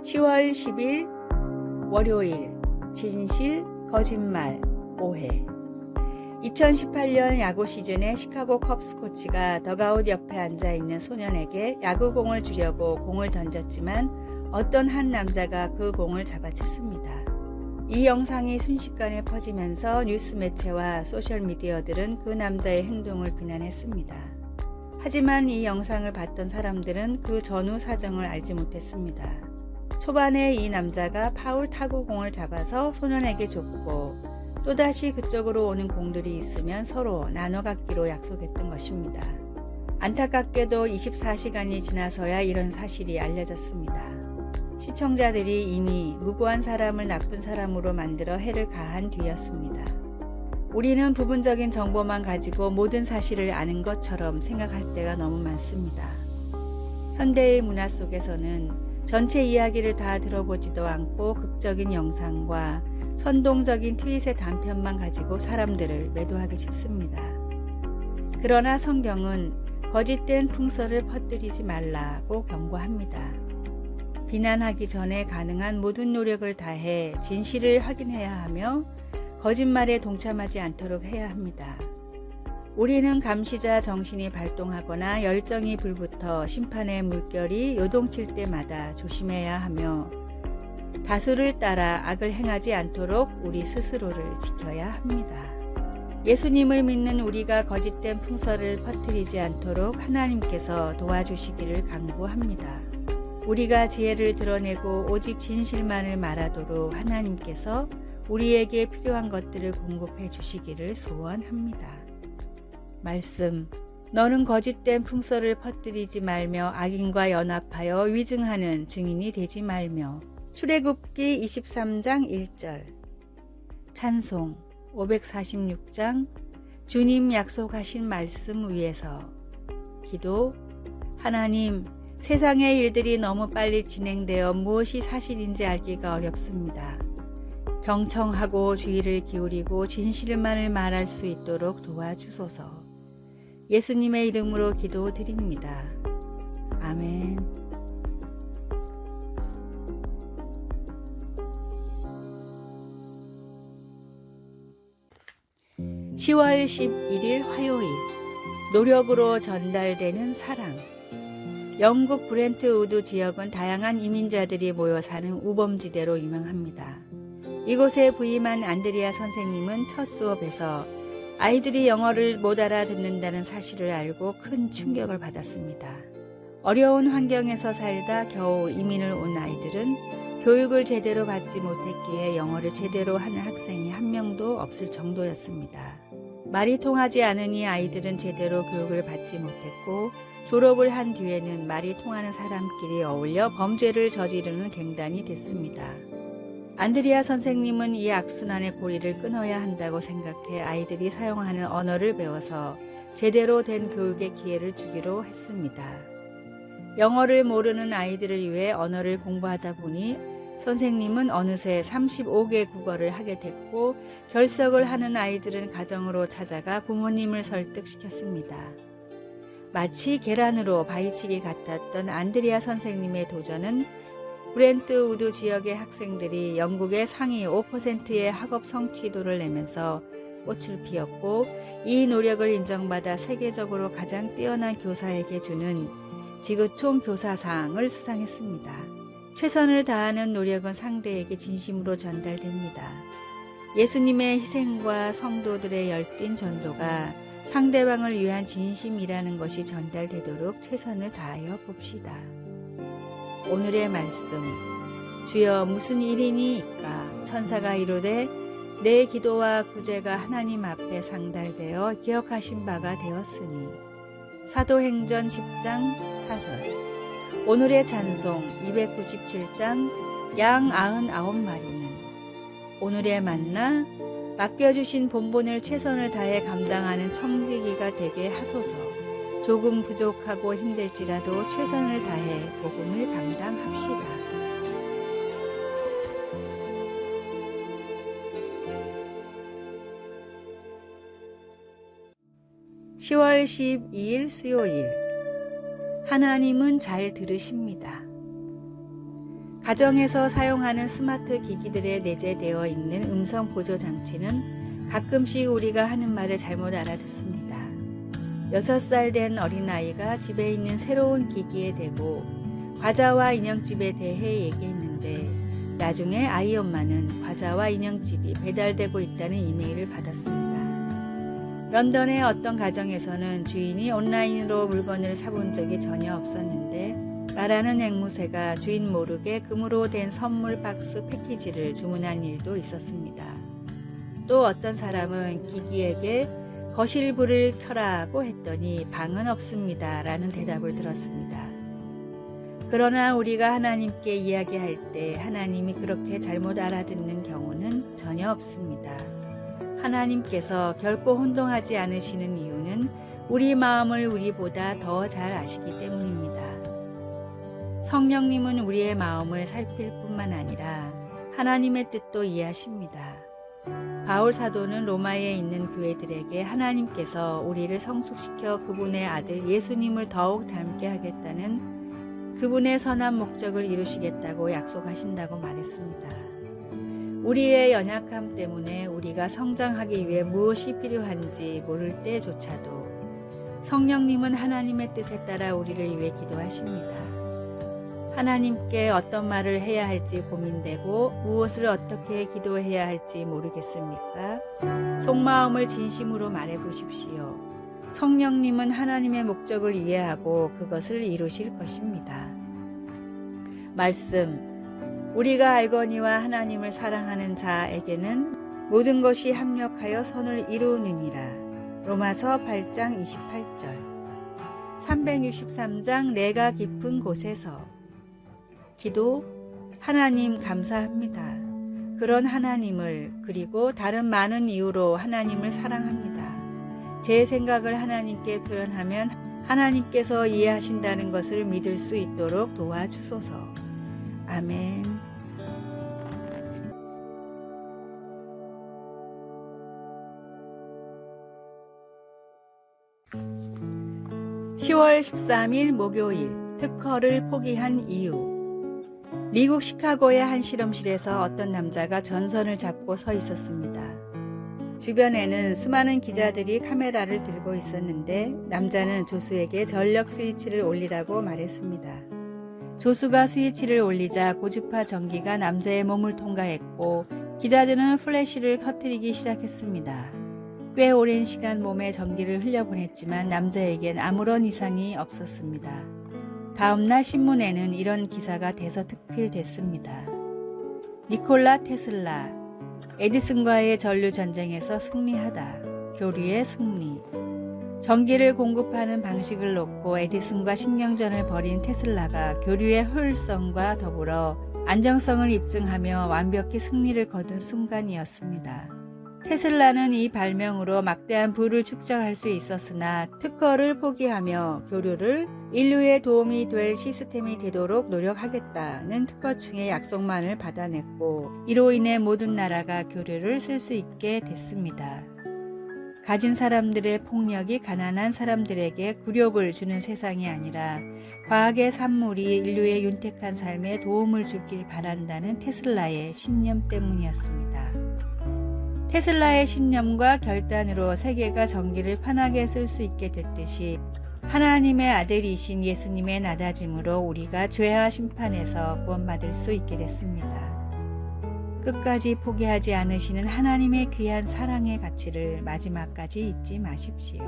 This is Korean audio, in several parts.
10월 10일 월요일 진실, 거짓말, 오해. 2018년 야구 시즌에 시카고 컵스 코치가 더가웃 옆에 앉아있는 소년에게 야구공을 주려고 공을 던졌지만 어떤 한 남자가 그 공을 잡아챘습니다. 이 영상이 순식간에 퍼지면서 뉴스 매체와 소셜미디어들은 그 남자의 행동을 비난했습니다. 하지만 이 영상을 봤던 사람들은 그 전후 사정을 알지 못했습니다. 초반에 이 남자가 파울 타구 공을 잡아서 소년에게 줬고 또다시 그쪽으로 오는 공들이 있으면 서로 나눠 갖기로 약속했던 것입니다. 안타깝게도 24시간이 지나서야 이런 사실이 알려졌습니다. 시청자들이 이미 무고한 사람을 나쁜 사람으로 만들어 해를 가한 뒤였습니다. 우리는 부분적인 정보만 가지고 모든 사실을 아는 것처럼 생각할 때가 너무 많습니다. 현대의 문화 속에서는 전체 이야기를 다 들어보지도 않고 극적인 영상과 선동적인 트윗의 단편만 가지고 사람들을 매도하기 쉽습니다. 그러나 성경은 거짓된 풍설을 퍼뜨리지 말라고 경고합니다. 비난하기 전에 가능한 모든 노력을 다해 진실을 확인해야 하며 거짓말에 동참하지 않도록 해야 합니다. 우리는 감시자 정신이 발동하거나 열정이 불붙어 심판의 물결이 요동칠 때마다 조심해야 하며 다수를 따라 악을 행하지 않도록 우리 스스로를 지켜야 합니다. 예수님을 믿는 우리가 거짓된 풍설을 퍼뜨리지 않도록 하나님께서 도와주시기를 간구합니다. 우리가 지혜를 드러내고 오직 진실만을 말하도록 하나님께서 우리에게 필요한 것들을 공급해 주시기를 소원합니다. 말씀, 너는 거짓된 풍설을 퍼뜨리지 말며 악인과 연합하여 위증하는 증인이 되지 말며. 출애굽기 23장 1절. 찬송 546장 주님 약속하신 말씀 위에서. 기도, 하나님, 세상의 일들이 너무 빨리 진행되어 무엇이 사실인지 알기가 어렵습니다. 경청하고 주의를 기울이고 진실만을 말할 수 있도록 도와주소서. 예수님의 이름으로 기도드립니다. 아멘. (10월 11일) 화요일. 노력으로 전달되는 사랑. 영국 브렌트 우드 지역은 다양한 이민자들이 모여 사는 우범지대로 유명합니다. 이곳에 부임한 안드리아 선생님은 첫 수업에서 아이들이 영어를 못 알아듣는다는 사실을 알고 큰 충격을 받았습니다. 어려운 환경에서 살다 겨우 이민을 온 아이들은 교육을 제대로 받지 못했기에 영어를 제대로 하는 학생이 한 명도 없을 정도였습니다. 말이 통하지 않으니 아이들은 제대로 교육을 받지 못했고 졸업을 한 뒤에는 말이 통하는 사람끼리 어울려 범죄를 저지르는 갱단이 됐습니다. 안드리아 선생님은 이 악순환의 고리를 끊어야 한다고 생각해 아이들이 사용하는 언어를 배워서 제대로 된 교육의 기회를 주기로 했습니다. 영어를 모르는 아이들을 위해 언어를 공부하다 보니 선생님은 어느새 35개 국어를 하게 됐고 결석을 하는 아이들은 가정으로 찾아가 부모님을 설득시켰습니다. 마치 계란으로 바위치기 같았던 안드리아 선생님의 도전은 브렌트 우드 지역의 학생들이 영국의 상위 5%의 학업 성취도를 내면서 꽃을 피웠고 이 노력을 인정받아 세계적으로 가장 뛰어난 교사에게 주는 지구촌 교사상을 수상했습니다. 최선을 다하는 노력은 상대에게 진심으로 전달됩니다. 예수님의 희생과 성도들의 열띤 전도가 상대방을 위한 진심이라는 것이 전달되도록 최선을 다하여 봅시다. 오늘의 말씀. 주여 무슨 일이니이까? 천사가 이르되 내 기도와 구제가 하나님 앞에 상달되어 기억하신 바가 되었으니. 사도행전 10장 4절. 오늘의 찬송 297장 양 99마리는. 오늘의 만나 맡겨주신 본분을 최선을 다해 감당하는 청지기가 되게 하소서. 조금 부족하고 힘들지라도 최선을 다해 복음을 감당합시다. (10월 12일) 수요일. 하나님은 잘 들으십니다. 가정에서 사용하는 스마트 기기들에 내재되어 있는 음성 보조 장치는 가끔씩 우리가 하는 말을 잘못 알아듣습니다. 6살 된 어린아이가 집에 있는 새로운 기기에 대고 과자와 인형집에 대해 얘기했는데 나중에 아이 엄마는 과자와 인형집이 배달되고 있다는 이메일을 받았습니다. 런던의 어떤 가정에서는 주인이 온라인으로 물건을 사본 적이 전혀 없었는데 말하는 앵무새가 주인 모르게 금으로 된 선물 박스 패키지를 주문한 일도 있었습니다. 또 어떤 사람은 기기에게 거실 불을 켜라고 했더니 방은 없습니다 라는 대답을 들었습니다. 그러나 우리가 하나님께 이야기할 때 하나님이 그렇게 잘못 알아듣는 경우는 전혀 없습니다. 하나님께서 결코 혼동하지 않으시는 이유는 우리 마음을 우리보다 더 잘 아시기 때문입니다. 성령님은 우리의 마음을 살필 뿐만 아니라 하나님의 뜻도 이해하십니다. 바울 사도는 로마에 있는 교회들에게 하나님께서 우리를 성숙시켜 그분의 아들 예수님을 더욱 닮게 하겠다는 그분의 선한 목적을 이루시겠다고 약속하신다고 말했습니다. 우리의 연약함 때문에 우리가 성장하기 위해 무엇이 필요한지 모를 때조차도 성령님은 하나님의 뜻에 따라 우리를 위해 기도하십니다. 하나님께 어떤 말을 해야 할지 고민되고 무엇을 어떻게 기도해야 할지 모르겠습니까? 속마음을 진심으로 말해 보십시오. 성령님은 하나님의 목적을 이해하고 그것을 이루실 것입니다. 말씀. 우리가 알거니와 하나님을 사랑하는 자에게는 모든 것이 합력하여 선을 이루느니라. 로마서 8장 28절. 363장 내가 깊은 곳에서 기도. 하나님 감사합니다. 그런 하나님을 그리고 다른 많은 이유로 하나님을 사랑합니다. 제 생각을 하나님께 표현하면 하나님께서 이해하신다는 것을 믿을 수 있도록 도와주소서. 아멘. (10월 13일) 목요일 특허를 포기한 이유. 미국 시카고의 한 실험실에서 어떤 남자가 전선을 잡고 서 있었습니다. 주변에는 수많은 기자들이 카메라를 들고 있었는데 남자는 조수에게 전력 스위치를 올리라고 말했습니다. 조수가 스위치를 올리자 고주파 전기가 남자의 몸을 통과했고 기자들은 플래시를 커트리기 시작했습니다. 꽤 오랜 시간 몸에 전기를 흘려보냈지만 남자에겐 아무런 이상이 없었습니다. 다음날 신문에는 이런 기사가 대서특필됐습니다. 니콜라 테슬라, 에디슨과의 전류 전쟁에서 승리하다. 교류의 승리. 전기를 공급하는 방식을 놓고 에디슨과 신경전을 벌인 테슬라가 교류의 효율성과 더불어 안정성을 입증하며 완벽히 승리를 거둔 순간이었습니다. 테슬라는 이 발명으로 막대한 부를 축적할 수 있었으나 특허를 포기하며 교류를 인류에 도움이 될 시스템이 되도록 노력하겠다는 특허층의 약속만을 받아냈고 이로 인해 모든 나라가 교류를 쓸 수 있게 됐습니다. 가진 사람들의 폭력이 가난한 사람들에게 굴욕을 주는 세상이 아니라 과학의 산물이 인류의 윤택한 삶에 도움을 주길 바란다는 테슬라의 신념 때문이었습니다. 테슬라의 신념과 결단으로 세계가 전기를 편하게 쓸 수 있게 됐듯이 하나님의 아들이신 예수님의 낮아짐으로 우리가 죄와 심판에서 구원받을 수 있게 됐습니다. 끝까지 포기하지 않으시는 하나님의 귀한 사랑의 가치를 마지막까지 잊지 마십시오.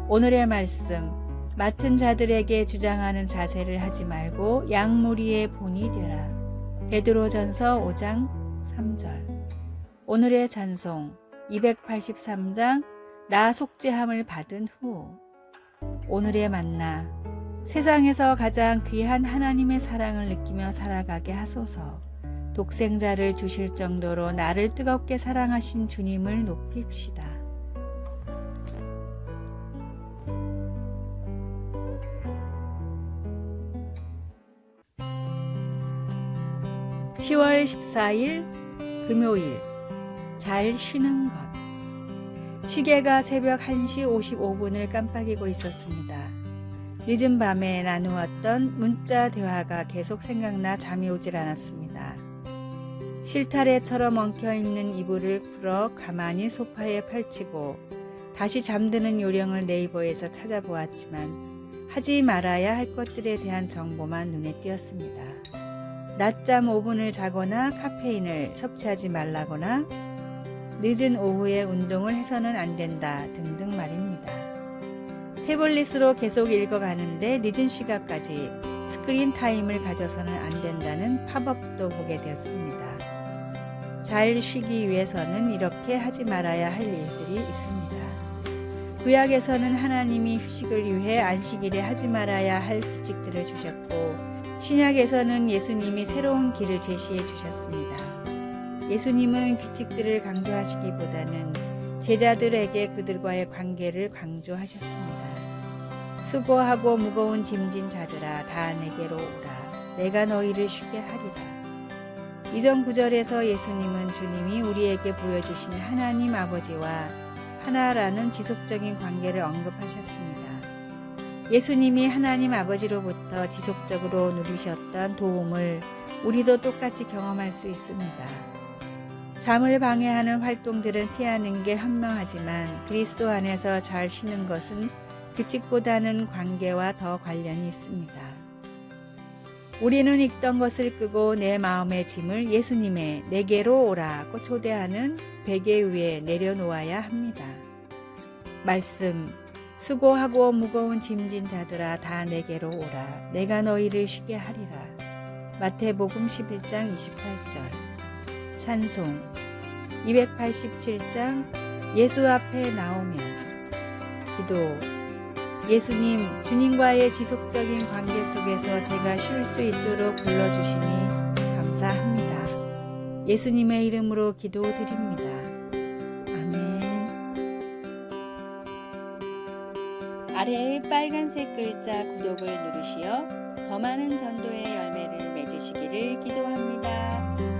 오늘의 말씀, 맡은 자들에게 주장하는 자세를 하지 말고 양무리의 본이 되라. 베드로전서 5장 3절. 오늘의 찬송 283장 나 속죄함을 받은 후. 오늘의 만나 세상에서 가장 귀한 하나님의 사랑을 느끼며 살아가게 하소서. 독생자를 주실 정도로 나를 뜨겁게 사랑하신 주님을 높입시다. (10월 14일) 금요일. 잘 쉬는 것. 시계가 새벽 1시 55분을 깜빡이고 있었습니다. 늦은 밤에 나누었던 문자 대화가 계속 생각나 잠이 오질 않았습니다. 실타래처럼 엉켜있는 이불을 풀어 가만히 소파에 펼치고 다시 잠드는 요령을 네이버에서 찾아보았지만 하지 말아야 할 것들에 대한 정보만 눈에 띄었습니다. 낮잠 5분을 자거나 카페인을 섭취하지 말라거나 늦은 오후에 운동을 해서는 안 된다 등등 말입니다. 태블릿으로 계속 읽어가는데 늦은 시간까지 스크린 타임을 가져서는 안 된다는 팝업도 보게 되었습니다. 잘 쉬기 위해서는 이렇게 하지 말아야 할 일들이 있습니다. 구약에서는 하나님이 휴식을 위해 안식일에 하지 말아야 할 규칙들을 주셨고 신약에서는 예수님이 새로운 길을 제시해 주셨습니다. 예수님은 규칙들을 강조하시기보다는 제자들에게 그들과의 관계를 강조하셨습니다. 수고하고 무거운 짐진 자들아 다 내게로 오라. 내가 너희를 쉬게 하리라. 이전 구절에서 예수님은 주님이 우리에게 보여주신 하나님 아버지와 하나라는 지속적인 관계를 언급하셨습니다. 예수님이 하나님 아버지로부터 지속적으로 누리셨던 도움을 우리도 똑같이 경험할 수 있습니다. 잠을 방해하는 활동들은 피하는 게 현명하지만 그리스도 안에서 잘 쉬는 것은 규칙보다는 관계와 더 관련이 있습니다. 우리는 읽던 것을 끄고 내 마음의 짐을 예수님의 내게로 오라고 초대하는 베개 위에 내려놓아야 합니다. 말씀, 수고하고 무거운 짐진 자들아 다 내게로 오라. 내가 너희를 쉬게 하리라. 마태복음 11장 28절. 찬송 287장 예수 앞에 나오면. 기도. 예수님, 주님과의 지속적인 관계 속에서 제가 쉴 수 있도록 불러주시니 감사합니다. 예수님의 이름으로 기도드립니다. 아멘. 아래의 빨간색 글자 구독을 누르시어 더 많은 전도의 열매를 맺으시기를 기도합니다.